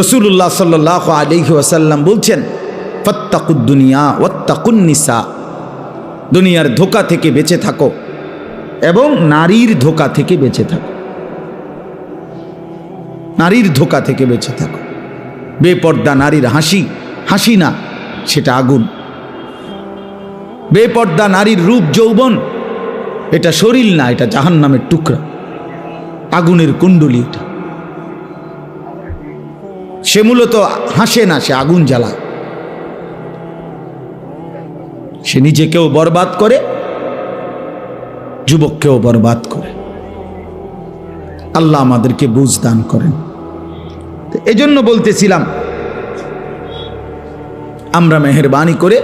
রাসূলুল্লাহ সাল্লাল্লাহু আলাইহি ওয়াসাল্লাম বলছেন, ফাত্তাকুদ দুনিয়া ওয়াত্তাকুন নিসা, দুনিয়ার ধোঁকা থেকে বেঁচে থাকো এবং নারীর ধোঁকা থেকে বেঁচে থাকো। নারীর ধোঁকা থেকে বেঁচে থাকো। বেপর্দা নারীর হাসি হাসি না, সেটা আগুন। বেপর্দা নারীর রূপ যৌবন, এটা শরীর না, এটা জাহান্নামের টুকরা, আগুনের কুণ্ডলী। এটা সে মূলত হাসে না, সে আগুন জ্বালায়। সে নিজেকেও বরবাদ করে, যুবককেও বরবাদ করে। আল্লাহ আমাদেরকে বুঝ দান করেন। এজন্য বলতেছিলাম, আমরা মেহেরবানি করে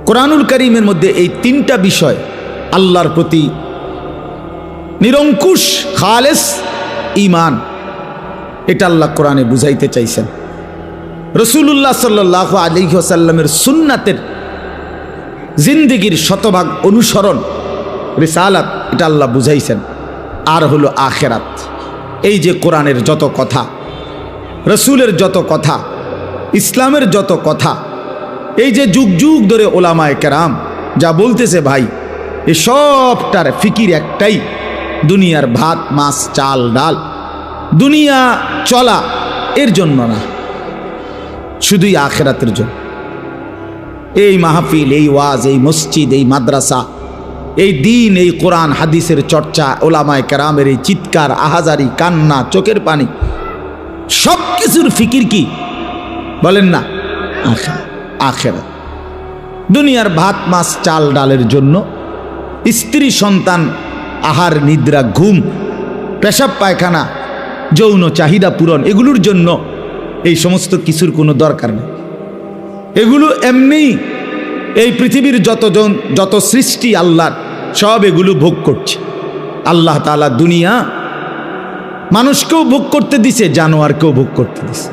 কোরআনুল কারীমের মধ্যে এই তিনটা বিষয়, আল্লাহর প্রতি নিরঙ্কুশ খালেস ঈমান, এটা আল্লাহ কোরআনে বুঝাইতে চাইছেন। রাসূলুল্লাহ সাল্লাল্লাহু আলাইহি ওয়াসাল্লামের সুন্নাতের জিন্দেগির শতভাগ অনুসরণ, রিসালাত, এটা আল্লাহ বুঝাইছেন। আর হলো আখিরাত। এই যে কোরআনের যত কথা, রসুলের যত কথা, ইসলামের যত কথা, এই যে যুগ যুগ ধরে ওলামায়ে কেরাম যা বলতেছে ভাই, এ সবটার ফিকির একটাই, দুনিয়ার ভাত মাছ চাল ডাল, দুনিয়া চলা এর জন্য না, শুধুই আখিরাতের জন্য। এই মাহফিল, এই ওয়াজ, এই মসজিদ, এই মাদ্রাসা, এই দিন, এই কোরআন হাদিসের চর্চা, ওলামায়ে কেরামের এই চিৎকার, আহাজারি, কান্না, চোখের পানি, সব কিছুর ফিকির কি বলেন না? আখিরাত। দুনিয়ার ভাত মাছ চাল ডালের জন্য, স্ত্রী সন্তান, আহার নিদ্রা, ঘুম, পেশাব পায়খানা, যৌন চাহিদা পূরণ, এগুলোর জন্য এই সমস্ত কিছুর কোনো দরকার নেই। এগুলো এমনি এই পৃথিবীর যত সৃষ্টি আল্লাহর, সব এগুলো ভোগ করছে। আল্লাহ তাআলা দুনিয়া মানুষকেও ভোগ করতে দিছে, জানোয়ারকেও ভোগ করতে দিছে।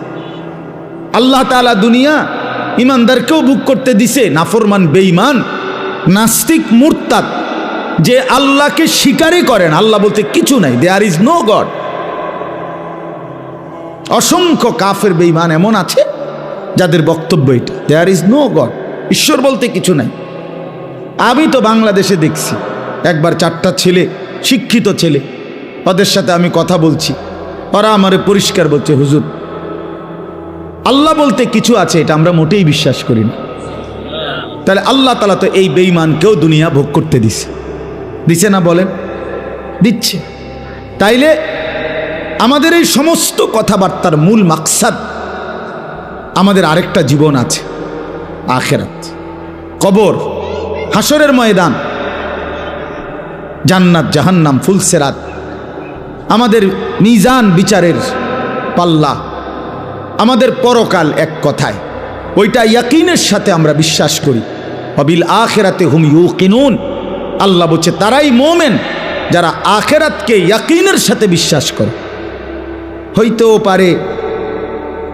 আল্লাহ তাআলা দুনিয়া ইমানদারকেও ভোগ করতে দিছে, নাফরমান, বেঈমান, নাস্তিক, মুরতাদ, যে আল্লাহকে স্বীকারই করেন, আল্লাহ বলতে কিছু নাই, দেয়ার ইজ নো গড। অসংখ্য কাফের বেঈমান এমন আছে যাদের বক্তব্য এটা, দেয়ার ইজ নো গড, ঈশ্বর বলতে কিছু নাই। আমি তো বাংলাদেশে দেখছি, একবার 4টা ছেলে, শিক্ষিত ছেলে, ওদের সাথে আমি কথা বলছি, ওরা আমারে পরিষ্কার বলছে, হুজুর আল্লাহ বলতে কিছু আছে, এটা আমরা মোটেই বিশ্বাস করি না। তাহলে আল্লাহ তাআলা তো এই বেঈমানকেও দুনিয়া ভোগ করতে দিছে না? বলেন, দিচ্ছে। তাইলে আমাদের এই সমস্ত কথাবার্তার মূল মাকসাদ, আমাদের আরেকটা জীবন আছে, আখিরাত, কবর, হাসরের ময়দান, জান্নাত জাহান্নাম, ফুলসেরাত, আমাদের মিজান, বিচারের পাল্লা, আমাদের পরকাল। এক কথায় ওইটা ইয়াকিনের সাথে আমরা বিশ্বাস করি। ওয়াবিল আখিরাতে হুম ইউকিনুন, আল্লাহ বলছে তারাই মোমেন যারা আখিরাতকে ইয়াকিনের সাথে বিশ্বাস করে। হইতেও পারে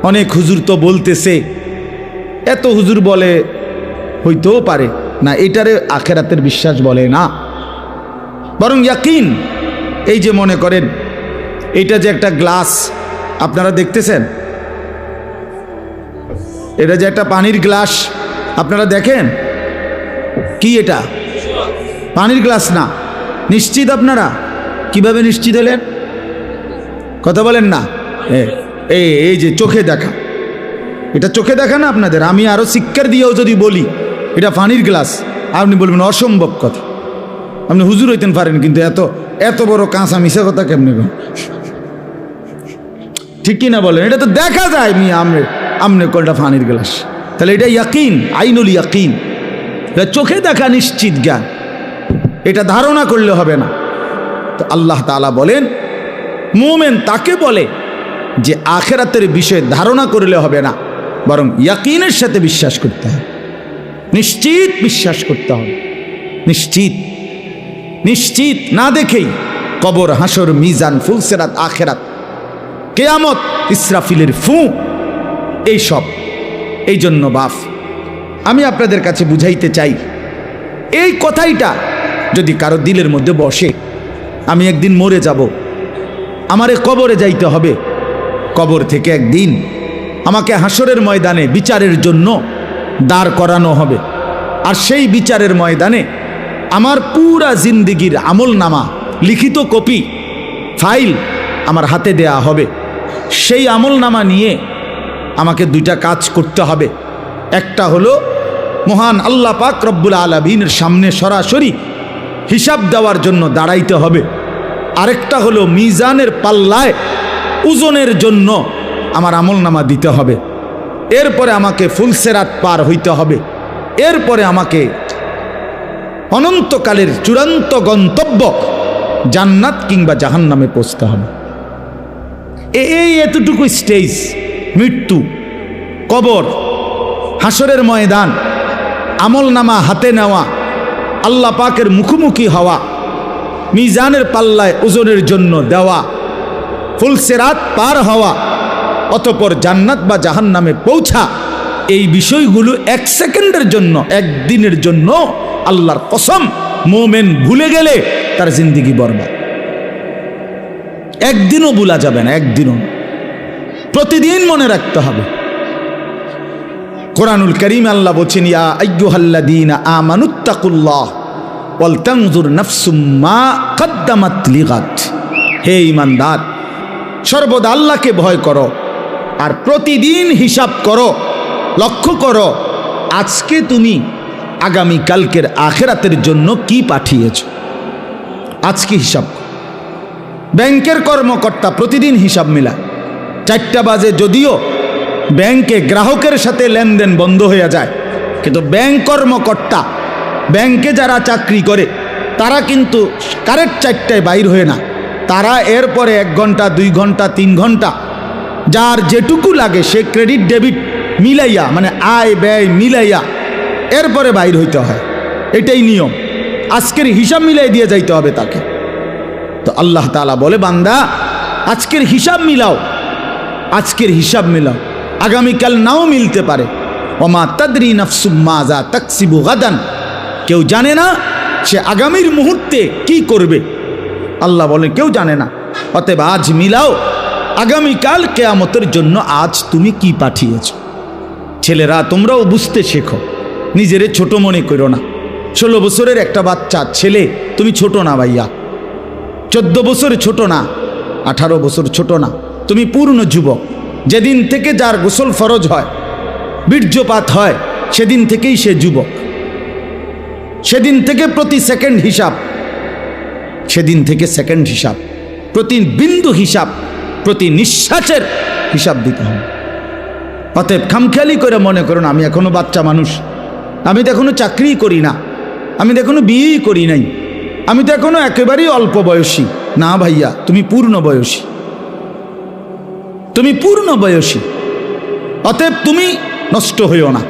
অনেক হুজুর তো বলতেছে, এত হুজুর বলে, হইতেও পারে না, এটারে আখিরাতের বিশ্বাস বলে না, বরং ইয়াকিন। এই যে মনে করেন, এইটা যে একটা গ্লাস আপনারা দেখতেছেন, এটা যে একটা পানির গ্লাস আপনারা দেখেন, কি এটা? পানির গ্লাস না। নিশ্চিত আপনারা? কিভাবে নিশ্চিত হলেন? কথা বলেন না। এই যে চোখে দেখা, এটা চোখে দেখা না আপনাদের? আমি আরো শিক্ষার দিয়েও যদি বলি এটা পানির গ্লাস, আপনি বলবেন অসম্ভব কথা, আপনি হুজুর হইতেন পারেন, কিন্তু এত বড় কাঁচা মিশা কথা কেমনি? ঠিক কি না বলেন? এটা তো দেখা যায়, আমনে কলটা পানির গ্লাস। তাহলে এটা ইয়াকিন, আইনুল ইয়াকিন, এটা চোখে দেখা নিশ্চিত জ্ঞান, এটা ধারণা করলে হবে না। তো আল্লাহ তাআলা বলেন, মুমিন তাকে বলে যে আখিরাতের বিষয়ে ধারণা করলে হবে না, বরং ইয়াকিনের সাথে বিশ্বাস করতে হবে, নিশ্চিত বিশ্বাস করতে হবে। নিশ্চিত না দেখেই কবর, হাসর, মিজান, ফুলসেরাত, আখিরাত, কিয়ামত, ইসরাফিলের ফু, এই সব। এই জন্য বাপ, আমি আপনাদের কাছে বুঝাইতে চাই, এই কথাইটা যদি কারো দিলের মধ্যে বসে, আমি একদিন মরে যাব, আমারে কবরে যাইতে হবে, কবর থেকে একদিন আমাকে হাসরের ময়দানে বিচারের জন্য দাঁড় করানো হবে। আর সেই বিচারের ময়দানে আমার পুরা জিন্দিগির আমলনামা, লিখিত কপি, ফাইল আমার হাতে দেয়া হবে। সেই আমলনামা নিয়ে আমাকে দুইটা কাজ করতে হবে। একটা হলো মহান আল্লাহ পাক রব্বুল আলামিনের সামনে সরাসরি হিসাব দেওয়ার জন্য দাঁড়াইতে হবে। আরেকটা হলো মিজানের পাল্লায় ওজনের জন্য আমার আমলনামা দিতে হবে। এরপরে আমাকে ফুলসেরাত পার হইতে হবে। এরপরে আমাকে অনন্তকালের চূড়ান্ত গন্তব্য জান্নাত কিংবা জাহান্নামে পৌঁছতে হবে। এই এতটুকু স্টেজ, মৃত্যু, কবর, হাসরের ময়দান, আমলনামা হাতে নেওয়া, আল্লাহ পাকের মুখোমুখি হওয়া, মিজানের পাল্লায় ওজনের জন্য দেওয়া, ফুলসেরাত পার হওয়া, অতঃপর জান্নাত বা জাহান্নামে পৌঁছা, এই বিষয়গুলো এক সেকেন্ডের জন্য, একদিনের জন্য আল্লাহর কসম মোমেন ভুলে গেলে তার জিন্দেগি বরবাদ। একদিনও ভুলা যাবে না, একদিনও। প্রতিদিন মনে রাখতে হবে। কোরআনুল কারীম আল্লাহ বলেন, ইয়া আইয়ুহাল্লাযীনা আমানুত্তাকুল্লাহ ওয়াল তানজুর নাফসুম মা কদ্দামাত লিগাদ। হে ঈমানদার, সর্বদা আল্লাহকে ভয় করো আর প্রতিদিন হিসাব করো, লক্ষ্য করো আজকে তুমি আগামী কালকের আখিরাতের জন্য কি পাঠিয়েছ। আজকে হিসাব। ব্যাংকের কর্মকর্তা প্রতিদিন হিসাব মিলায়। 4টা বাজে যদিও ব্যাংকে গ্রাহকের সাথে লেনদেন বন্ধ হয়ে যায়, কিন্তু ব্যাংক কর্মকর্তা, ব্যাংকে যারা চাকরি করে তারা কিন্তু কারেক্ট 4টায় বাইর হয়ে না। তারা এরপরে 1 ঘন্টা, 2 ঘন্টা, 3 ঘন্টা যার যেটুকু লাগে সে ক্রেডিট ডেবিট মিলাইয়া, মানে আয় ব্যয় মিলাইয়া এরপরে বাইর হইতে হয়। এটাই নিয়ম। আজকের হিসাব মিলাই দিয়ে যাইতে হবে তাকে। তো আল্লাহ তাআলা বলে, বান্দা আজকের হিসাব মিলাও, আজকের হিসাব মিলাও, আগামীকাল নাও মিলতে পারে। ওমা তাদরি নাফসুম মাজা তাকসিবু গাদান। কেউ জানে না সে আগামীর মুহূর্তে কি করবে। আল্লাহ বলেন কেউ জানে না। অতএব আজ মিলাও, আগামীকাল কিয়ামতের জন্য আজ তুমি কি পাঠিয়েছ। ছেলেরা তোমরাও বুঝতে শেখো, নিজেরে ছোট মনে করো না। 16 বছরের একটা বাচ্চা ছেলে, তুমি ছোট না ভাইয়া। 14 বছর ছোট না, 18 বছর ছোট না, তুমি পূর্ণ যুবক। যেদিন থেকে যার গোসল ফরজ হয়, বীর্যপাত হয়, সেদিন থেকেই সে যুবক। সেদিন থেকে প্রতি সেকেন্ড হিসাব, সেদিন থেকে সেকেন্ড হিসাব, প্রতি বিন্দু হিসাব, প্রতি নিঃশ্বাসের হিসাব দিতে হবে। অতএব খামখেয়ালি করে মনে করুন আমি এখনো বাচ্চা মানুষ, আমি তো এখনো চাকরি করি না, আমি তো এখনো বিয়েই করি নাই, আমি তো এখনো একেবারেই অল্প বয়সী। না ভাইয়া, তুমি পূর্ণ বয়সী, তুমি পূর্ণ বয়সী। অতএব তুমি নষ্ট হইও না।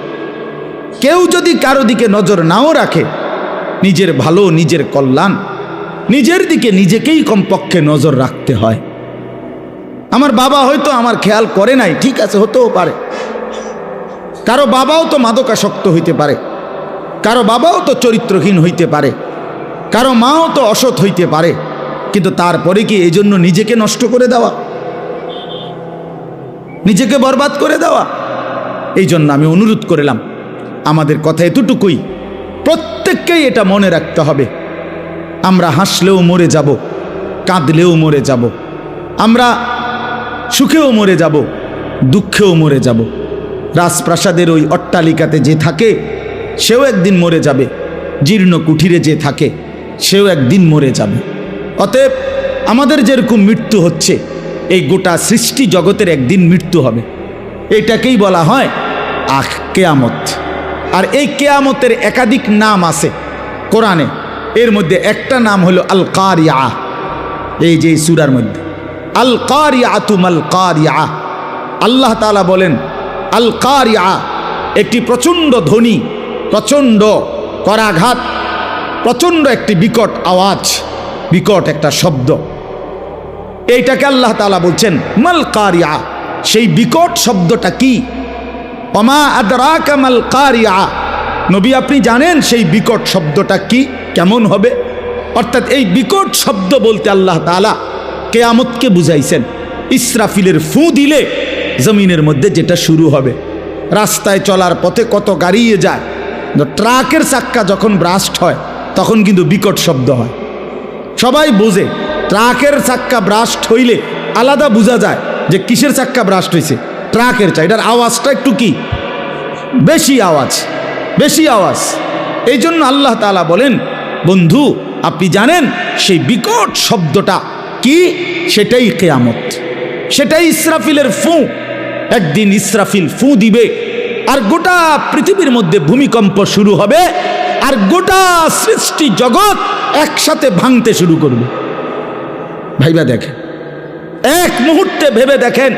কেউ যদি কারো দিকে নজর নাও রাখে, নিজের ভালো, নিজের কল্যাণ, নিজের দিকে নিজেকেই কমপক্ষে নজর রাখতে হয়। আমার বাবা হয়তো আমার খেয়াল করে নাই, ঠিক আছে, হতেও পারে। কারো বাবাও তো মাদকাসক্ত হইতে পারে, কারো বাবাও তো চরিত্রহীন হইতে পারে, কারো মাও তো অসৎ হইতে পারে। কিন্তু তারপরে কি এই জন্য নিজেকে নষ্ট করে দেওয়া, নিজেকে বরবাদ করে দেওয়া? এই জন্য আমি অনুরোধ করলাম, আমাদের কথা এতটুকুই, প্রত্যেককেই এটা মনে রাখতে হবে। আমরা হাসলেও মরে যাব, কাঁদলেও মরে যাব, আমরা সুখেও মরে যাব, দুঃখেও মরে যাব। রাজপ্রাসাদের ওই অট্টালিকাতে যে থাকে সেও একদিন মরে যাবে, জীর্ণ কুঠিরে যে থাকে সেও একদিন মরে যাবে। অতএব আমাদের যেরকম মৃত্যু হচ্ছে, এই গোটা সৃষ্টি জগতের একদিন মৃত্যু হবে। এটাকেই বলা হয় কিয়ামত। আর এই কিয়ামতের একাধিক নাম আছে কোরআনে। এর মধ্যে একটা নাম হলো আল কারিয়া। এই যে সূরার মধ্যে আল কারিয়াতু মাল কারিয়া, আল্লাহ তাআলা বলেন আল কারিয়া একটি প্রচণ্ড ধ্বনি, প্রচণ্ড করাঘাত, প্রচণ্ড একটি বিকট আওয়াজ, বিকট একটা শব্দ। এইটাকে আল্লাহ তাআলা বলছেন মাল কারিয়া। সেই বিকট শব্দটা কি? ওমা আদরাকা মাল কারিয়া। নবী আপনি জানেন সেই বিকট শব্দটা কি, কেমন হবে? অর্থাৎ এই বিকট শব্দ বলতে আল্লাহ তাআলা কিয়ামতকে বুঝাইছেন। ইসরাফিলের ফু দিলে জমিনের মধ্যে যেটা শুরু হবে। রাস্তায় চলার পথে কত গাড়িয়ে যায়, ট্রাকের চাক্কা যখন ব্রাস্ট হয় তখন কিন্তু বিকট শব্দ হয়। সবাই বোঝে ট্রাকের চাক্কা ব্রাস্ট হইলে আলাদা বোঝা যায় যে কিসের চাক্কা ব্রাস্ট হয়েছে, ট্রাকের চাই, এটার আওয়াজটা একটু কি বেশি আওয়াজ, বেশি আওয়াজ। এই জন্য আল্লাহ তাআলা বলেন, বন্ধু আপনি জানেন সেই বিকট শব্দটা কি? সেটাই কিয়ামত, সেটাই ইসরাফিলের ফু। একদিন ইসরাফিল ফু দিবে আর গোটা পৃথিবীর মধ্যে ভূমিকম্প শুরু হবে, আর গোটা সৃষ্টি জগৎ একসাথে ভাঙতে শুরু করবে। ভাইবা দেখেন, এক মুহূর্তে ভেবে দেখেন,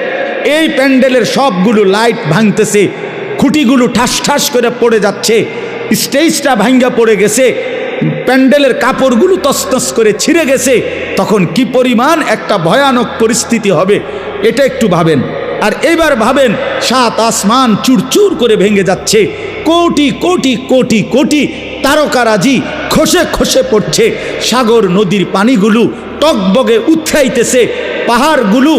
এই প্যান্ডেলের সবগুলো লাইট ভাঙতেছে, খুঁটিগুলো ঠাস ঠাস করে পড়ে যাচ্ছে, স্টেজটা ভাঙ্গা পড়ে গেছে, প্যান্ডেলের কাপড়গুলো তছনছ করে ছিঁড়ে গেছে, তখন কি পরিমাণ একটা ভয়ানক পরিস্থিতি হবে এটা একটু ভাবেন। আর এবার ভাবেন, সাত আসমান চুরচুর করে ভেঙে যাচ্ছে, কোটি কোটি কোটি কোটি তারকারাজি খসে খসে পড়ছে, সাগর নদীর পানিগুলো টকবগে উথরাইতেছে, পাহাড়গুলো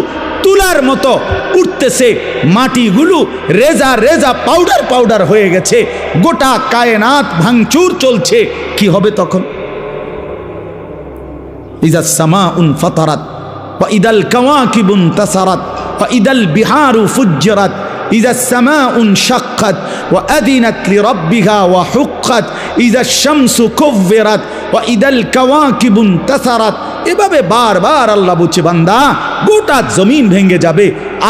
তুলার মতো উঠতেছে, মাটিগুলো রেজা রেজা পাউডার পাউডার হয়ে গেছে, গোটা কায়নাত ভাঙচুর চলছে। কি হবে তখন? ইযাস সামাউন ফাতারাত ওয়া ইদাল কাওয়াকিবুন তাসারাত ওয়া ইদাল বিহারু ফুজ্জিরাত ইযাস সামাউন শাক্কাত ওয়া আযিনাত লিরাব্বিহা ওয়া হুক্কাত ইযাশ শামসু কুব্বিরাত ওয়া ইদাল কাওয়াকিবুন তাসারাত। এভাবে বারবার আল্লাহ বলছে, বান্দা গোটা জমিন ভেঙে যাবে,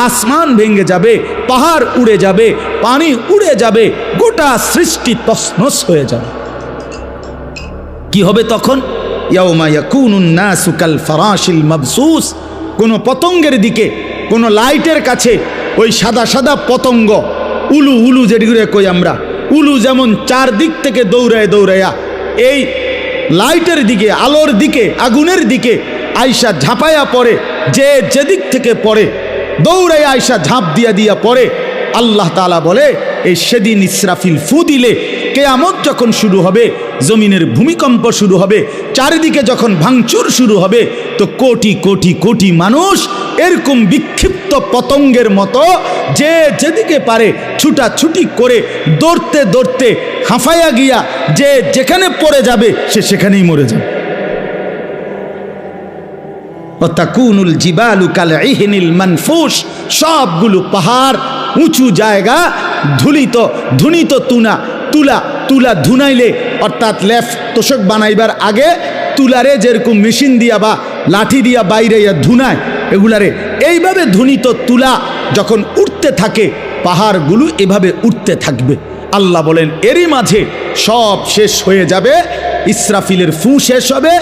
আসমান ভেঙে যাবে, পাহাড় উড়ে যাবে, পানি উড়ে যাবে, গোটা সৃষ্টি তছনছ হয়ে যাবে। কি হবে তখন? ইয়াউমা ইয়াকুনুন নাসু কাল ফারাশিল মাবসুস। কোন পতঙ্গের দিকে, কোন লাইটের কাছে ওই সাদা সাদা পতঙ্গ, উলু উলু যেগুলো কই আমরা, উলু যেমন চারদিক থেকে দৌড়ায় দৌড়াইয়া এই লাইটের দিকে, আলোর দিকে, আগুনের দিকে আয়সা ঝাঁপাইয়া পড়ে, যে যেদিক থেকে পড়ে দৌড়াইয়া আয়সা ঝাঁপ দিয়া দিয়া পড়ে। আল্লাহ তাআলা বলে, এই সেদিন ইসরাফিল ফু দিলে কিয়ামত যখন শুরু হবে, জমিনের ভূমিকম্প শুরু হবে, চারিদিকে যখন ভাঙচুর শুরু হবে, তো কোটি কোটি কোটি মানুষ এরকম বিক্ষিপ্ত পতঙ্গের মতো যে যেদিকে পারে ছুটাছুটি করে দৌড়তে দৌড়তে হাঁফাইয়া গিয়া যে যেখানে পড়ে যাবে সে সেখানেই মরে যাবে। ওয়াতাকুনুল জিবালু কালইহনিল মানফুশ। সবগুলো পাহাড়, উঁচু জায়গা ধুলিত ধুনিত তুলা তুলা ধুনাইলে, অর্থাৎ লেফ তোষক বানাইবার আগে তুলারে যেরকম মেশিন দিয়া বা লাঠি দিয়া বাইরে ধুনায়, এগুলারে এইভাবে ধুনিত তুলা যখন উঠতে থাকে, পাহাড়গুলো এভাবে উঠতে থাকবে। আল্লাহ বলেন, এরই মাঝে সব শেষ হয়ে যাবে, ইসরাফিলের ফু শেষ হবে,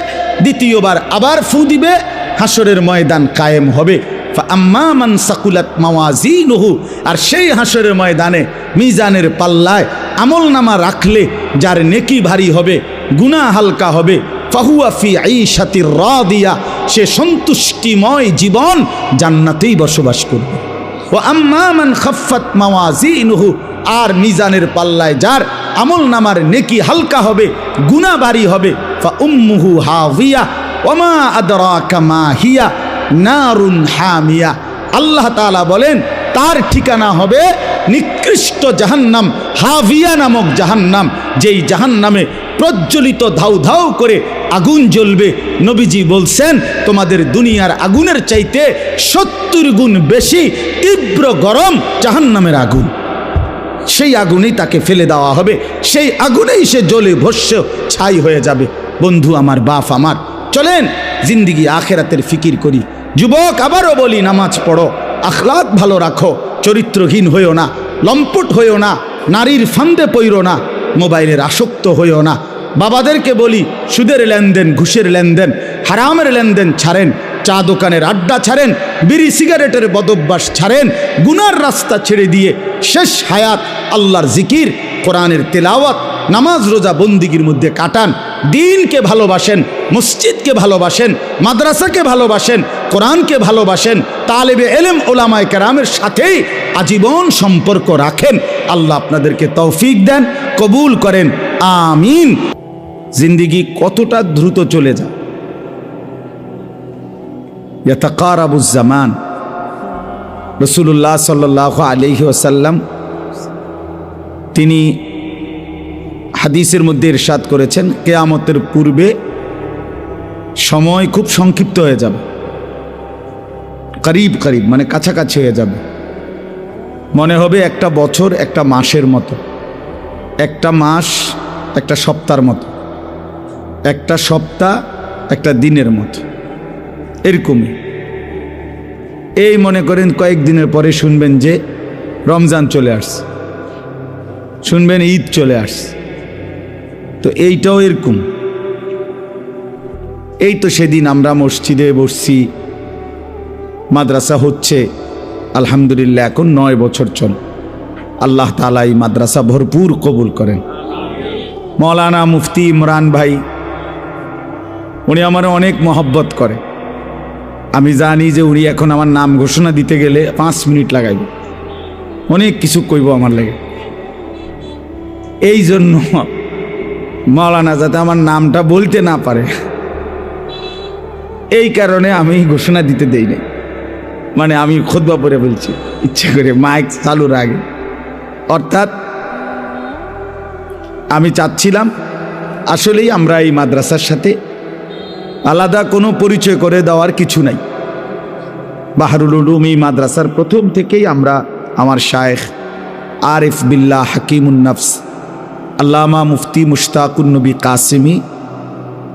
দ্বিতীয়বার আবার ফু দিবে, হাসরের ময়দান কায়েম হবে। ফাআম্মা মান সাকুলাত মাওয়াজিনুহু। আর সেই হাসরের ময়দানে মিজানের পাল্লায় আমল নামা রাখলে যার নেকি ভারী হবে, গুনাহ হালকা হবে, ফাহুয়া ফি আইশাতির রাদিয়া। সে সন্তুষ্টিময় জীবন জান্নাতেই বসবাস করবে। ওয়া আম্মা মান খাফফাত মাওয়াজিনুহু। আর মিজানের পাল্লায় যার আমল নামার নেকি হালকা হবে, গুনাহ ভারী হবে, ফা উম্মুহু হাওয়িয়া ওয়া মা আদরাকা মা হিয়া নারুন হামিয়া। আল্লাহ তাআলা বলেন, তার ঠিকানা হবে নিকৃষ্ট জাহান্নাম, হাভিয়া নামক জাহান্নাম, যেই জাহান্নামে প্রজ্বলিত ধাউ ধাউ করে আগুন জ্বলবে। নবীজি বলছেন, তোমাদের দুনিয়ার আগুনের চাইতে 70 গুণ বেশি তীব্র গরম জাহান্নামের আগুন। সেই আগুনেই তাকে ফেলে দেওয়া হবে, সেই আগুনেই সে জ্বলে ভস্য ছাই হয়ে যাবে। বন্ধু আমার, বাপ আমার, চলেন জিন্দিগি আখেরাতের ফিকির করি। যুবক, আবারও বলি, নামাজ পড়ো, আখলাক ভালো রাখো, চরিত্রহীন হইও না, লম্পট হইও না, নারীর ফান্দে পইরো না, মোবাইলের আসক্ত হইও না। বাবাদেরকে বলি, সুদের লেনদেন, ঘুষের লেনদেন, হারামের লেনদেন ছাড়েন, চা দোকানের আড্ডা ছাড়েন, বিড়ি সিগারেটের বদভ্যাস ছাড়েন, গুনার রাস্তা ছেড়ে দিয়ে শেষ হায়াত আল্লাহর জিকির, কোরআনের তেলাওয়াত, নামাজ রোজা বন্দিগির মধ্যে কাটান। দিনকে ভালোবাসেন, মসজিদকে ভালোবাসেন, মাদ্রাসাকে ভালোবাসেন, কোরআনকে ভালোবাসেন, তালেবে এলেম ওলামায়ে কেরামের সাথেই আজীবন সম্পর্ক রাখেন। আল্লাহ আপনাদেরকে তৌফিক দেন, কবুল করেন, আমিন। জিন্দিগি কতটা দ্রুত চলে যায়। ইয়াতাকারাবুজ জামান, রাসূলুল্লাহ সাল্লাল্লাহু আলাইহি ওয়াসাল্লাম তিনি হাদিসের মধ্যে ইরশাদ করেছেন, কিয়ামতের পূর্বে সময় খুব সংক্ষিপ্ত হয়ে যাবে, করিব করিব মানে কাছাকাছি হয়ে যাবে। মনে হবে একটা বছর একটা মাসের মতো, একটা মাস একটা সপ্তাহের মতো, একটা সপ্তাহ একটা দিনের মতো, এরকমই। এই মনে করেন কয়েকদিনের পরে শুনবেন যে রমজান চলে আসছে, শুনবেন ঈদ চলে আসছে। তো এইটাও এরকম। এই তো সেদিন আমরা মসজিদে বসছি, মাদ্রাসা হচ্ছে আলহামদুলিল্লাহ, এখন 9 বছর চল। আল্লাহ তাআলা এই মাদ্রাসা ভরপুর কবুল করেন। মৌলানা মুফতি ইমরান ভাই, উনি আমার অনেক মহব্বত করে। আমি জানি যে উনি এখন আমার নাম ঘোষণা দিতে গেলে 5 মিনিট লাগাইব, অনেক কিছু কইব আমার লাগে। এই জন্য মৌলানা যাতে আমার নামটা বলতে না পারে, এই কারণে আমি ঘোষণা দিতে দেই না। মানে আমি খুতবা পড়ে বলছি ইচ্ছে করে মাইক চালুর আগে। অর্থাৎ আমি চাচ্ছিলাম আসলেই আমরা এই মাদ্রাসার সাথে আলাদা কোনো পরিচয় করে দেওয়ার কিছু নাই। বাহরুল উলুম এই মাদ্রাসার প্রথম থেকেই আমরা, আমার শায়েখ আরিফ বিল্লাহ হাকিমুন নফস আল্লামা মুফতি মুশতাকুন নবী কাসেমি,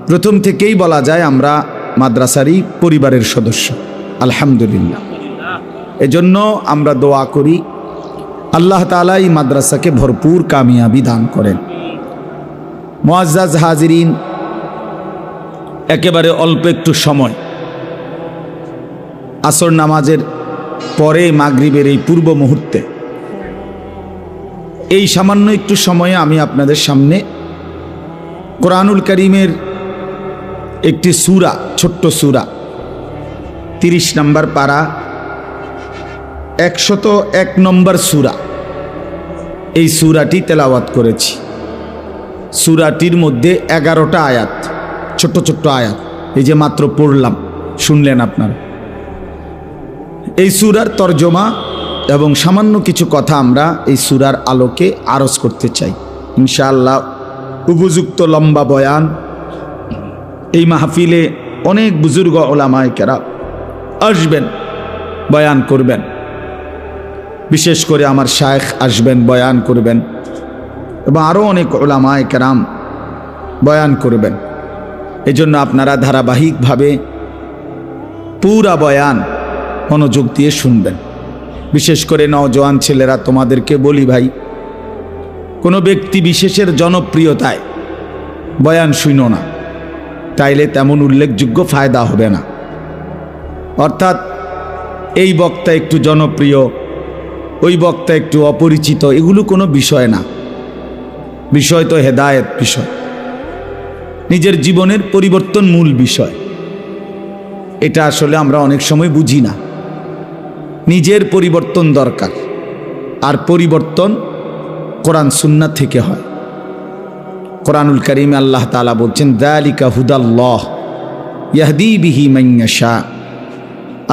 প্রথম থেকেই বলা যায় আমরা মাদ্রাসারই পরিবারের সদস্য আলহামদুলিল্লাহ। এজন্য আমরা দোয়া করি আল্লাহ তাআলা এই মাদ্রাসাকে ভরপুর কামিয়াবি দান করেন। মুআজ্জাজ হাজিরিন, একেবারে অল্প একটু সময়, আসর নামাজের পরে মাগরিবের এই পূর্ব মুহূর্তে, এই সামান্য একটু সময়ে আমি আপনাদের সামনে কোরআনুল কারীমের একটি সূরা, ছোট্ট সূরা 30 নম্বর পারা 101 নম্বর সূরা, এই সূরাটি তেলাওয়াত করেছি। সূরাটির মধ্যে 11টা আয়াত, ছোট্ট ছোট্ট আয়াত, এই যে মাত্র পড়লাম, শুনলেন আপনারা। এই সূরার তরজমা এবং সামান্য কিছু কথা আমরা এই সূরার আলোকে আরজ করতে চাই ইনশাআল্লাহ। উপযুক্ত লম্বা বয়ান, এই মাহফিলে অনেক বুজুর্গ ওলামায়ে কেরাম আসবেন, বয়ান করবেন। বিশেষ করে আমার শায়েখ আসবেন, বয়ান করবেন, এবং আরও অনেক ওলামায়ে কেরাম বয়ান করবেন। এজন্য আপনারা ধারাবাহিকভাবে পুরা বয়ান মনোযোগ দিয়ে শুনবেন। বিশেষ করে নওজোয়ান ছেলেরা, তোমাদেরকে বলি ভাই, কোনো ব্যক্তি বিশেষের জনপ্রিয়তায় বয়ান শুনো না, তাইলে তেমন উল্লেখযোগ্য ফায়দা হবে না। অর্থাৎ এই বক্তা একটু জনপ্রিয়, ওই বক্তা একটু অপরিচিত, এগুলো কোনো বিষয় না। বিষয় তো হেদায়েত বিষয়, নিজের জীবনের পরিবর্তন মূল বিষয়। এটা আসলে আমরা অনেক সময় বুঝি না। নিজের পরিবর্তন দরকার, আর পরিবর্তন কোরআন সুন্নাত থেকে হয়। কোরআনুল কারীমে আল্লাহ তাআলা বলছেন, যালিকা হুদাল্লাহ ইয়াহদি বিহি মান ইয়াশা।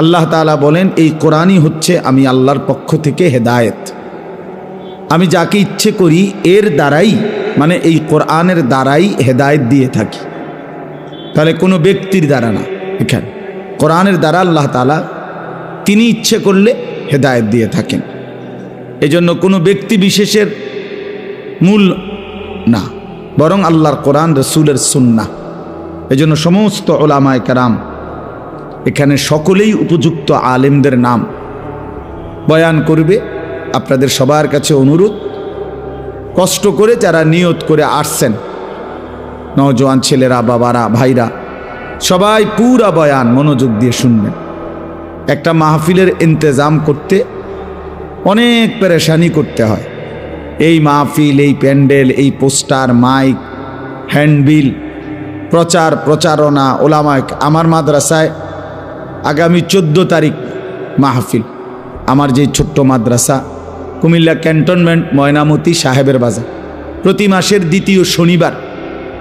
আল্লাহ তাআলা বলেন, এই কোরআনই হচ্ছে আমি আল্লাহর পক্ষ থেকে হেদায়েত। আমি যাকে ইচ্ছে করি এর দ্বারাই, মানে এই কোরআনের দ্বারাই হেদায়েত দিয়ে থাকি। তাহলে কোনো ব্যক্তির দ্বারা না, এখানে কোরআনের দ্বারা আল্লাহ তাআলা তিনি ইচ্ছে করলে হেদায়েত দিয়ে থাকেন। এজন্য কোনো ব্যক্তি বিশেষের মূল না, বরং আল্লাহর কোরআন, রসুলের সুন্নাহ। এজন্য সমস্ত ওলামায়ে কেরাম এখানে সকলেই উপযুক্ত আলেমদের নাম বয়ান করবে। আপনাদের সবার কাছে অনুরোধ, কষ্ট করে যারা নিয়ত করে আসছেন, নওজোয়ান ছেলেরা, বাবারা, ভাইরা, সবাই পুরা বয়ান মনোযোগ দিয়ে শুনবেন। একটা মাহফিলের ইন্তেজাম করতে অনেক পেরেশানি করতে হয়। এই মাহফিল, এই প্যান্ডেল, এই পোস্টার, মাইক, হ্যান্ডবিল, প্রচার প্রচারণা, ওলামায়ে, আমার মাদ্রাসায় আগামী 14 তারিখ মাহফিল। আমার যে ছোট্ট মাদ্রাসা কুমিল্লা ক্যান্টনমেন্ট ময়নামতি সাহেবের বাজার, প্রতি মাসের দ্বিতীয় শনিবার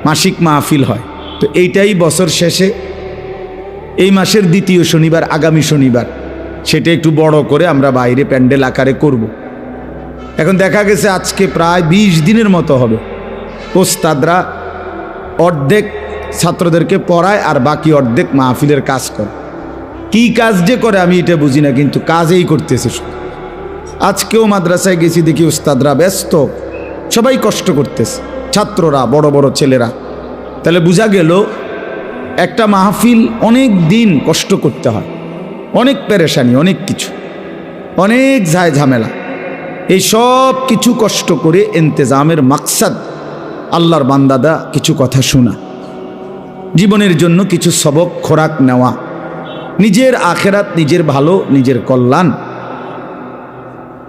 মাসিক মাহফিল হয়। তো এইটাই বছর শেষে এই মাসের দ্বিতীয় শনিবার, আগামী শনিবার সেটা একটু বড় করে আমরা বাইরে প্যান্ডেল আকারে করব। এখন দেখা গেছে আজকে প্রায় 20 দিনের মতো হবে। ওস্তাদরা অর্ধেক ছাত্রদেরকে পড়ায় আর বাকি অর্ধেক মাহফিলের কাজ করে। কি কাজ যে করে আমি এটা বুঝি না, কিন্তু কাজেই করতেছে। আজকেও মাদ্রাসায় গেছি, দেখি ওস্তাদরা ব্যস্ত, সবাই কষ্ট করতেছে, ছাত্ররা, বড় বড় ছেলেরা। তাহলে বোঝা গেল একটা মাহফিল অনেক দিন কষ্ট করতে হয়, অনেক পেরেশানি, অনেক কিছু, অনেক ঝামেলা। এই সব কিছু কষ্ট করে ইন্তেজামের মাকসাদ আল্লাহর বান্দাদা কিছু কথা শোনা, জীবনের জন্য কিছু সবক খোরাক নেওয়া, নিজের আখেরাত, নিজের ভালো, নিজের কল্যাণ,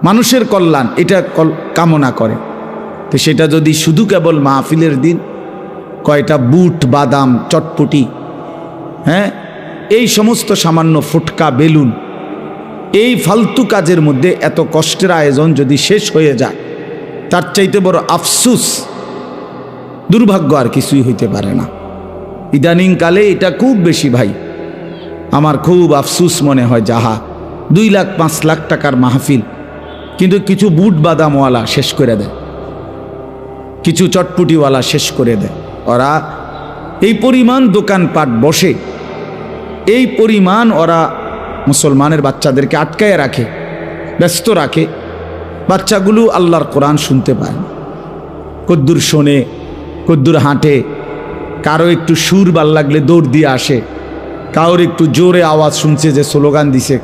মানুষের কল্যাণ, এটা কামনা করে। তো সেটা যদি শুধু কেবল মাহফিলের দিন কয়টা বুট, বাদাম, চটপটি, হ্যাঁ, এই সমস্ত সামান্য ফুটকা, বেলুন, এই ফালতু কাজের মধ্যে এত কষ্টের আয়োজন যদি শেষ হয়ে যায়, তার চাইতে বড় আফসুস, দুর্ভাগ্য আর কিছুই হইতে পারে না। ইদানিং কালে এটা খুব বেশি ভাই, আমার খুব আফসুস মনে হয়। যাহা 2 লাখ 5 লাখ টাকার মাহফিল, কিন্তু কিছু বুট বাদামওয়ালা শেষ করে দেয়, কিছু চটপুটিওয়ালা শেষ করে দেয়। ওরা এই পরিমাণ দোকানপাট বসে, এই পরিমাণ ওরা মুসলমানের বাচ্চাদেরকে আটকায় রাখে, ব্যস্ত রাখে। বাচ্চাগুলো আল্লাহর কোরআন শুনতে পায়, কদ্দুর শোনে, কদ্দুর হাঁটে, কারো একটু সুর ভাল লাগলে দৌড় দিয়ে আসে, কারোর একটু জোরে আওয়াজ শুনছে যে স্লোগান দিছে,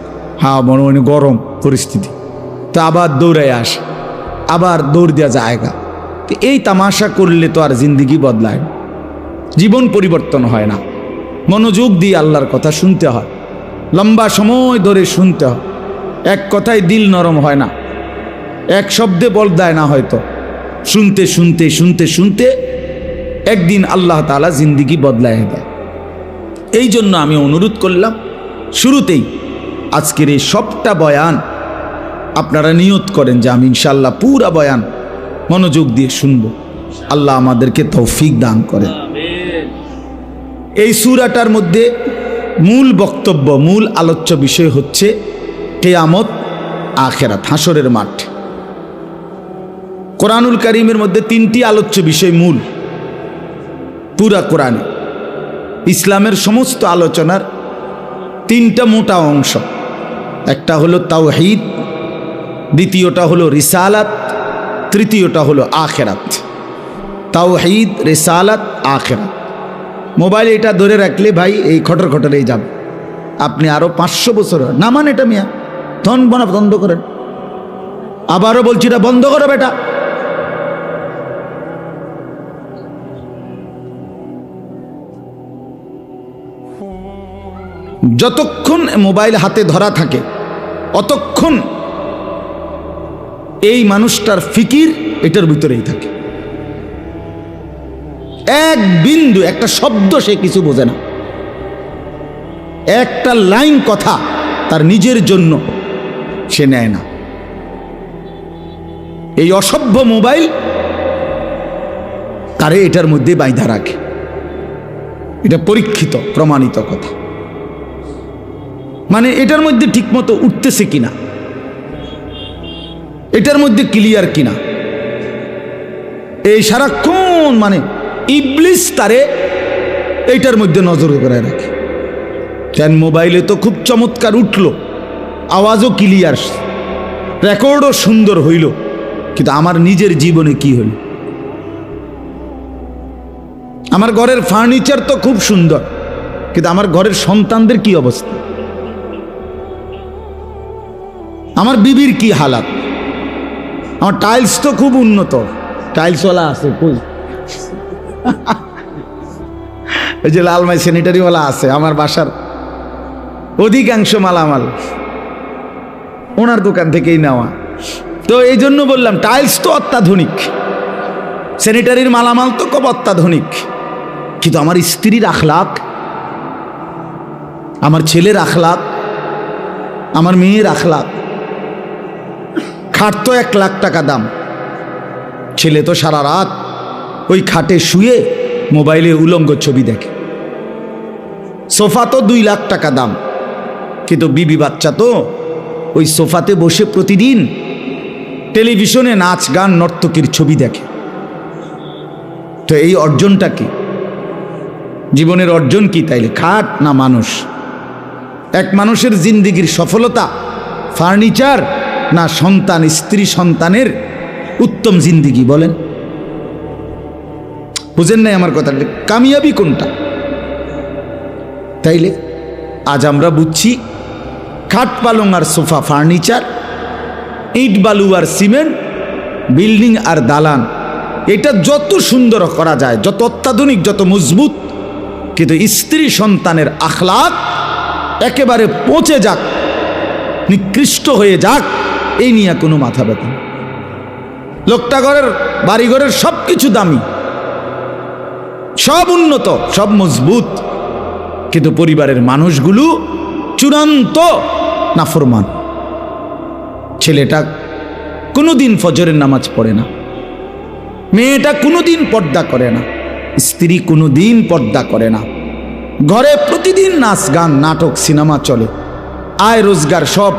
হ্যাঁ মনে মনে গরম পরিস্থিতি, তো আবার দৌড়ায় আসে, আবার দৌড় দেওয়া জায়গা। তো এই তামাশা করলে তো আর জিন্দিগি বদলায় না, জীবন পরিবর্তন হয় না। মনোযোগ দিয়ে আল্লাহর কথা শুনতে হয়, লম্বা সময় ধরে শুনতে হয়। এক কথায় দিল নরম হয় না, এক শব্দে বদলায় না, হয়তো শুনতে শুনতে শুনতে শুনতে একদিন আল্লাহ তাআলা জিন্দিগি বদলায় দেয়। এই জন্য আমি অনুরোধ করলাম শুরুতেই আজকের এই সবটা বয়ান আপনারা নিয়ত করেন যে আমি ইনশাআল্লাহ পুরা বয়ান মনোযোগ দিয়ে শুনব। আল্লাহ আমাদেরকে তৌফিক দান করেন। এই সূরাটার মধ্যে মূল বক্তব্য, মূল আলোচ্য বিষয় হচ্ছে কিয়ামত, আখিরাত, হাসরের মাঠ। কোরআনুল কারীমের মধ্যে 3টি আলোচ্য বিষয় মূল পুরা কোরআনে। ইসলামের সমস্ত আলোচনার 3টা মোটা অংশ, একটা হলো তাওহীদ, দ্বিতীয়টা হলো রিসালাত, তৃতীয়টা হলো আখিরাত। তাওহীদ, রিসালাত, আখিরাত। মোবাইলে এটা ধরে রাখলে ভাই এই খটর খটরেই যাবে, আপনি আরো 500 বছর না মানে এটা মিয়া ধন বন্ধ করেন। আবারও বলছি এটা বন্ধ করো বেটা। যতক্ষণ মোবাইল হাতে ধরা থাকে অতক্ষণ এই মানুষটার ফিকির এটার ভিতরেই থাকে। এক বিন্দু, একটা শব্দ সে কিছু বোঝে না, একটা লাইন কথা তার নিজের জন্য সে নেয় না। এই অসভ্য মোবাইল তারে এটার মধ্যে বাইধা রাখে। এটা পরীক্ষিত, প্রমাণিত কথা। মানে এটার মধ্যে ঠিকমতো উঠতেছে কিনা, এটার মধ্যে ক্লিয়ার কিনা, এই সারাক্ষণ মানে ইবলিস তারে এইটার মধ্যে নজর করে রাখে। কেন মোবাইলে তো খুব চমৎকার উঠল, আওয়াজও ক্লিয়ার, রেকর্ডও সুন্দর হইল, কিন্তু আমার নিজের জীবনে কি হইল? আমার ঘরের ফার্নিচার তো খুব সুন্দর, কিন্তু আমার ঘরের সন্তানদের কি অবস্থা, আমার বিবির কি হালাত, আমার টাইলস তো খুব উন্নত, টাইলসওয়ালা আছে কই, ওই যে লালমাই স্যানিটারিওয়ালা আছে, আমার বাসার অধিকাংশ মালামাল ওনার দোকান থেকেই নেওয়া। তো এই জন্য বললাম টাইলস তো অত্যাধুনিক, স্যানিটারির মালামাল তো খুব অত্যাধুনিক, কিন্তু আমার স্ত্রীর আখলাক, আমার ছেলের আখলাক, আমার মেয়ের আখলাক। খাট তো 1 লাখ টাকা দাম, ছেলে তো সারা রাত ওই খাটে শুয়ে মোবাইলে উলঙ্গ ছবি দেখে। সোফা তো 2 লাখ টাকা দাম, কিন্তু বিবি বাচ্চা তো ওই সোফাতে বসে প্রতিদিন টেলিভিশনে নাচ গান নর্তকীর ছবি দেখে। তো এই অর্জনটা কি? জীবনের অর্জন কি তাইলে? খাট না মানুষ? এক মানুষের জিন্দিগির সফলতা ফার্নিচার না সন্তান, স্ত্রী সন্তানের উত্তম জিন্দিগি? বলেন, বুঝেন নাই আমার কথাটা? কামিয়াবি কোনটা? তাইলে আজ আমরা বুঝছি খাট পালং আর সোফা ফার্নিচার, ইট বালু আর সিমেন্ট, বিল্ডিং আর দালান, এটা যত সুন্দর করা যায়, যত অত্যাধুনিক, যত মজবুত, কিন্তু স্ত্রী সন্তানের আখলাক একেবারে পচে যাক, নিকৃষ্ট হয়ে যাক, এই নিয়ে কোনো মাথা ব্যথা। লোকটা ঘরের বাড়িঘরের সব কিছু দামি, সব উন্নত, সব মজবুত, কিন্তু পরিবারের মানুষগুলো চূড়ান্ত নাফরমান। ছেলেটা কোনোদিন ফজরের নামাজ পড়ে না, মেয়েটা কোনোদিন পর্দা করে না, স্ত্রী কোনোদিন পর্দা করে না, ঘরে প্রতিদিন নাচ গান নাটক সিনেমা চলে, আয় রোজগার সব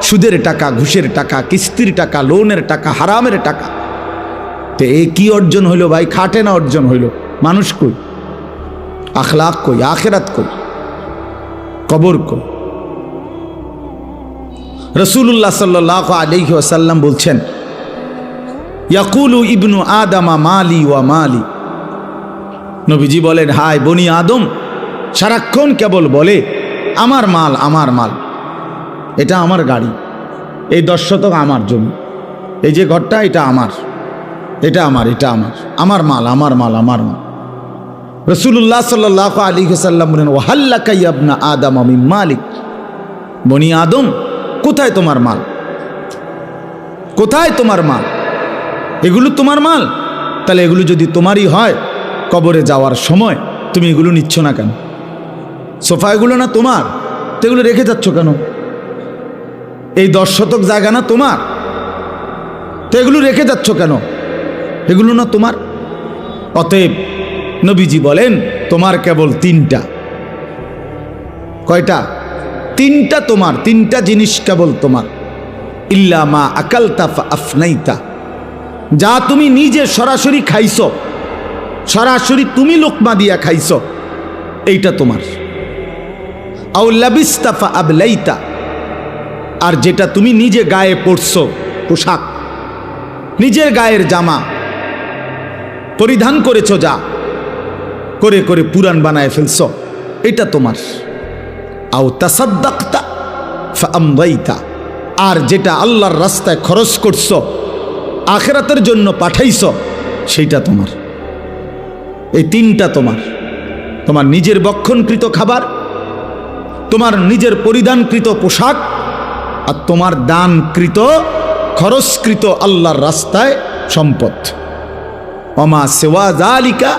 সুদের টাকা, ঘুষের টাকা, কিস্তির টাকা, লোনের টাকা, হারামের টাকা। তো এ কি অর্জন হইল ভাই? খাটে না অর্জন হইল? মানুষ কই? আখলাক কই? আখেরাত কই? কবর কই? রাসূলুল্লাহ সাল্লাল্লাহু আলাইহি ওয়াসাল্লাম বলছেন, ইয়াকুলু ইবনু আদামা মালি ওয়া মালি। নবীজি বলেন, হায় বনি আদম সারাক্ষণ কেবল বলে আমার মাল, আমার মাল, এটা আমার গাড়ি, এই 10 শতক আমার জমি, এই যে ঘরটা এটা আমার, এটা আমার, এটা আমার, আমার মাল, আমার মাল, আমার মাল। রাসূলুল্লাহ সাল্লাল্লাহু আলাইহি ওয়াসাল্লাম বলেন, ওয়াহাল্লাকা ইয়া ইবনা আদম মিন মালিক। বনি আদম, কোথায় তোমার মাল? কোথায় তোমার মাল? এগুলো তোমার মাল? তাহলে এগুলো যদি তোমারই হয়, কবরে যাওয়ার সময় তুমি এগুলো নিচ্ছ না কেন? সোফা এগুলো না তোমার, তো এগুলো রেখে যাচ্ছ কেন? এই 10 শতক জায়গা না তোমার, তো এগুলো রেখে যাচ্ছ কেন? এগুলো না তোমার। অতএব নবীজি বলেন, তোমার কেবল 3টা। কয়টা? 3টা তোমার, 3টা জিনিস কেবল তোমার। ইল্লা মা আকালতা ফা আফনাইতা, যা তুমি নিজে সরাসরি খাইছো, সরাসরি তুমি লোকমা দিয়া খাইছো, এইটা তোমার। আও লাবিস্তা ফা আবলাইতা, আর যেটা তুমি নিজে গায়ে পরছো, পোশাক, নিজের গায়ের জামা পরিধান করেছো, যা করে করে পুরান বানায় ফেলছো, এটা তোমার। আও তাসাদ্দাকতা ফা আমদাইতা, আর যেটা আল্লাহর রাস্তায় খরচ করছো, আখিরাতের জন্য পাঠাইছো, সেইটা তোমার। এই 3টা তোমার। তোমার নিজের বক্ষণকৃত খাবার, তোমার নিজের পরিধানকৃত পোশাক, আর তোমার দানকৃত খরচকৃত আল্লাহর রাস্তায় সম্পদ। ওমা সিওয়া যালিকা,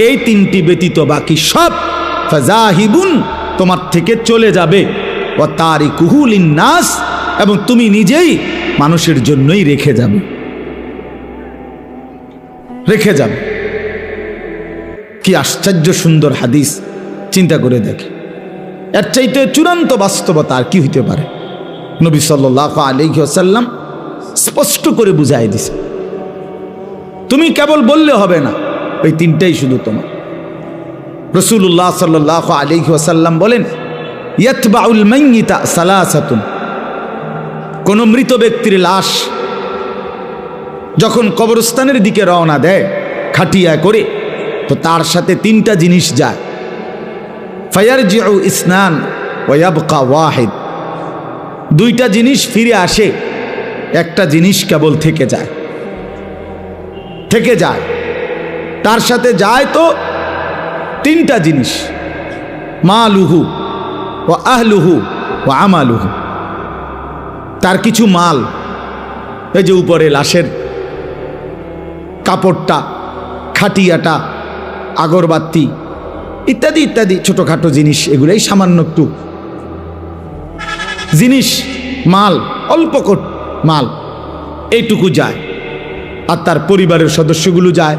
এই 3টি ব্যতীত বাকি সব ফাজাহিবুন, তোমার থেকে চলে যাবে। ওয়া তারিকুহু লিন্নাস, এবং তুমি নিজেই মানুষের জন্যই রেখে যাবে, রেখে যাবে। কি আশ্চর্য সুন্দর হাদিস, চিন্তা করে দেখে। এর চাইতে চূড়ান্ত বাস্তবতা আর কি হইতে পারে? নবী সাল্লাল্লাহু আলাইহি ওয়াসাল্লাম স্পষ্ট করে বুঝাই দিছে, তুমি কেবল বললে হবে না, ওই 3টাই শুধু তোমার। রাসূলুল্লাহ সাল্লাল্লাহু আলাইহি ওয়াসাল্লাম বলেন, ইয়াতবাউল মাইয়িতা সালাসাতুন, কোন মৃত ব্যক্তির লাশ যখন কবরস্থানের দিকে রওনা দেয় খাটিয়া করে, তো তার সাথে 3টা জিনিস যায়। ফায়ারজিউ ইসনান ওয়া ইয়াবকা ওয়াহিদ, 2টা জিনিস ফিরে আসে, একটা জিনিস কেবল থেকে যায়, থেকে যায়। তার সাথে যায় তো 3টা জিনিস, মালুহু ওয়া আহলুহু ওয়া আমালুহু। তার কিছু মাল, এই যে উপরে লাশের কাপড়টা, খাটিয়াটা, আগরবাতি ইত্যাদি ইত্যাদি ছোটোখাটো জিনিস, এগুলোই সামান্য একটু জিনিস, মাল, অল্প মাল, এইটুকু যায়। আর তার পরিবারের সদস্যগুলো যায়,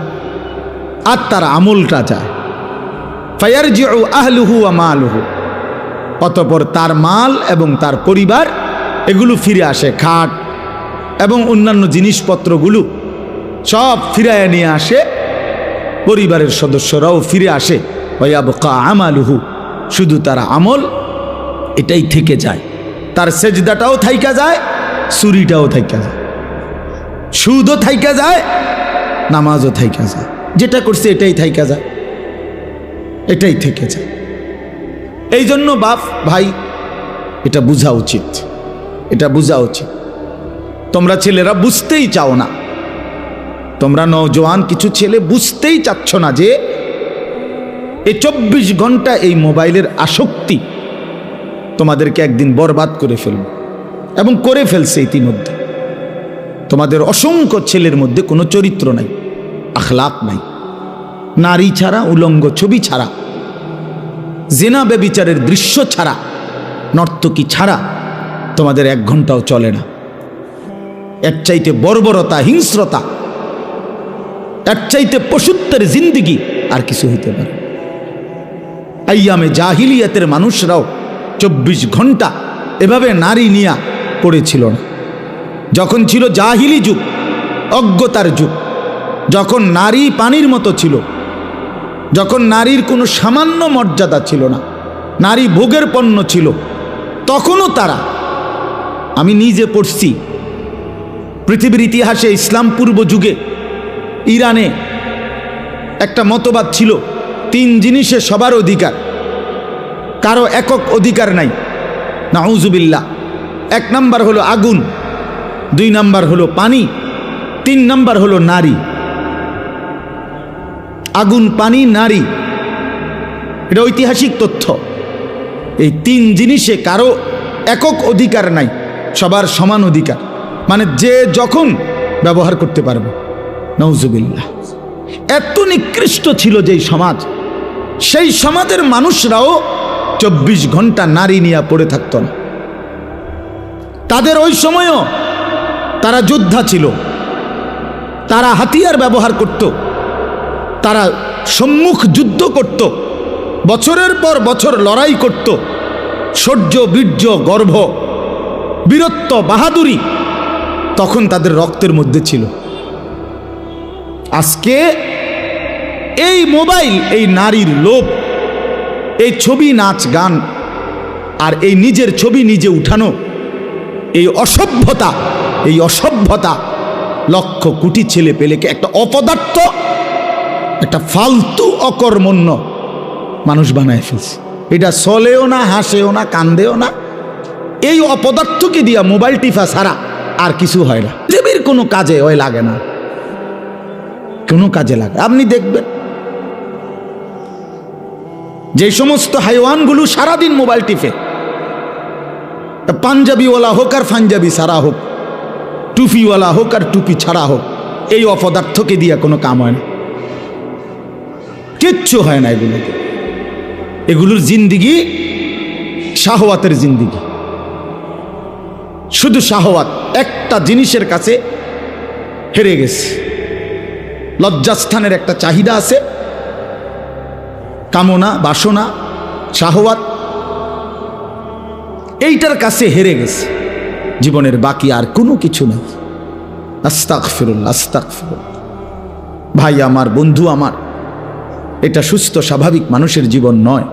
আর তার আমলটা যায়। ফায়ারজিউ আহলুহু ওয়া মালুহু, অতঃপর তার মাল এবং তার পরিবার এগুলো ফিরে আসে, খাট এবং অন্যান্য জিনিসপত্রগুলো সব ফিরায় নিয়ে আসে, পরিবারের সদস্যরাও ফিরে আসে। ওয়ায়াবকা আমালুহু, শুধু তার আমল এটাই থেকে যায়, তার সেজদাটাও থাইকা যায়, চুরিটাও থাইকা যায়, সুদও থাইকা যায়, নামাজও থাইকা যায়, যেটা করছে এটাই থাইকা যায়, এটাই থেকে যায়। এই জন্য বাপ ভাই এটা বোঝা উচিত, এটা বোঝা উচিত। তোমরা ছেলেরা বুঝতেই চাও না, তোমরা নওজোয়ান কিছু ছেলে বুঝতেই চাচ্ছ না যে এই 24 ঘন্টা এই মোবাইলের আসক্তি তোমাদেরকে একদিন বরবাদ করে ফেলবে, এবং করে ফেলছে ইতিমধ্যে। তোমাদের অসংখ্য ছেলের মধ্যে কোনো চরিত্র নাই, আখলাক নাই, নারী ছাড়া, উলঙ্গ ছবি ছাড়া, জেনা ব্যভিচারের দৃশ্য ছাড়া, নর্তকী ছাড়া তোমাদের 1 ঘন্টাও চলে না। এর চাইতে বর্বরতা, হিংস্রতা, এর চাইতে পশুত্বের জিন্দিগি আর কিছু হইতে পারে। আইয়ামে জাহিলিয়াতের মানুষরাও 24 ঘন্টা এভাবে নারী নিয়া পড়েছিল না। যখন ছিল জাহিলি যুগ, অজ্ঞতার যুগ, যখন নারী পানির মতো ছিল, যখন নারীর কোনো সামান্য মর্যাদা ছিল না, নারী ভোগের পণ্য ছিল, তখনও তারা, আমি নিজে পড়ছি, পৃথিবীর ইতিহাসে ইসলাম পূর্ব যুগে ইরানে একটা মতবাদ ছিল 3 জিনিসে সবার অধিকার, কারো একক অধিকার নাই। নাউজুবিল্লাহ। 1 নাম্বার হলো আগুন, 2 নাম্বার হলো পানি, 3 নাম্বার হলো নারী। আগুন, পানি, নারী, এটা ঐতিহাসিক তথ্য। এই 3 জিনিসে কারো একক অধিকার নাই, সবার সমান অধিকার, মানে যে যখন ব্যবহার করতে পারবে। নাউজুবিল্লাহ। এত নিকৃষ্ট ছিল যেই সমাজ, সেই সমাজের মানুষরাও 24 ঘন্টা নারী নিয়ে পড়ে থাকত না। তাদের ওই সময়ও তারা যোদ্ধা ছিল, তারা হাতিয়ার ব্যবহার করত, তারা সম্মুখ যুদ্ধ করত, বছরের পর বছর লড়াই করত, শৌর্য, বীর্য, গর্ভ, বীরত্ব, বাহাদুরি তখন তাদের রক্তের মধ্যে ছিল। আজকে এই মোবাইল, এই নারীর লোভ, এই ছবি, নাচ, গান, আর এই নিজের ছবি নিজে উঠানো, এই অসভ্যতা লক্ষ কোটি ছেলে পেলেকে একটা অপদার্থ, একটা ফালতু অকর্মণ্য মানুষ বানায় ফেলছে। এটা চলেও না, হাসেও না, কান্দেও না। এই অপদার্থকে দিয়া মোবাইল টিফা ছাড়া আর কিছু হয় না। পৃথিবীর কোনো কাজে ওই লাগে না, কোনো কাজে লাগে। আপনি দেখবেন যে সমস্ত হাইওয়ানগুলো সারাদিন মোবাইল টিপে, পাঞ্জাবিওয়ালা হোক আর পাঞ্জাবি ছাড়া হোক, টুপিওয়ালা হোক আর টুপি ছাড়া হোক, এই অপদার্থকে দিয়া কোনো কাম হয় না, কিচ্ছু হয় না এগুলোকে। এগুলোর জিন্দিগি শাহওয়াতের জিন্দিগি, শুধু শাহওয়াত। একটা জিনিসের কাছে হেরে গেছে, লজ্জাস্থানের একটা চাহিদা আছে, কামনা, বাসনা, শাহওয়াত, এইটার কাছে হেরে গেছে। জীবনের বাকি আর কোনো কিছু নেই। আস্তাগফিরুল্লাহ, আস্তাগফিরুল্লাহ। ভাই আমার, বন্ধু আমার, এটা সুস্থ স্বাভাবিক মানুষের জীবন নয়।